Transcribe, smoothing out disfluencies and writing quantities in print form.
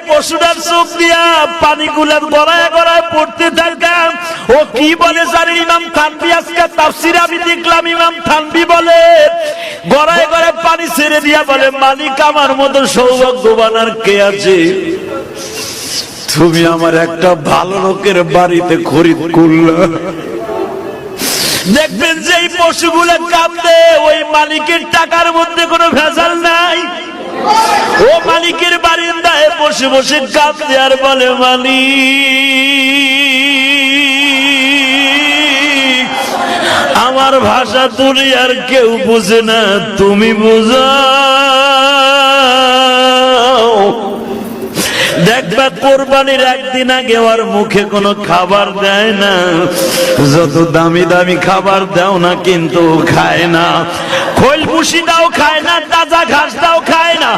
পশুটার চোখ দিয়া পানিগুলা গড়ায় গড়ায় পড়তে থাকে। ও কি বলে জানেন ইমাম থানভী আজকে তাফসীরে আমি দেখলাম ইমাম থানভী বলে গড়ায় গড়ায় পানি ছেড়ে দিয়া বলে, মালিক আমার মতো সৌভাগ্যবান আর কে আছে? তুমি আমার একটা ভালো লোকের বাড়িতে খরিদ করলা। দেখবেন যে এই পশুগুলো কাঁদে ওই মালিকের টাকার মধ্যে কোনো ভেজাল নাই। ও মালিকের বারিন্দায় বসে বসে কাঁদে আর বলে, মালিক আমার ভাষা তুলি আর কেউ বুঝে না, তুমি বুঝাও। দেখবা কোরবানির একদিন আগে ওর মুখে কোনো খাবার দেয় না, যত দামি দামি খাবার দাও না কিন্তু খায় না, খোল ভুসি দাও খায় না, তাজা ঘাস দাও খায় না।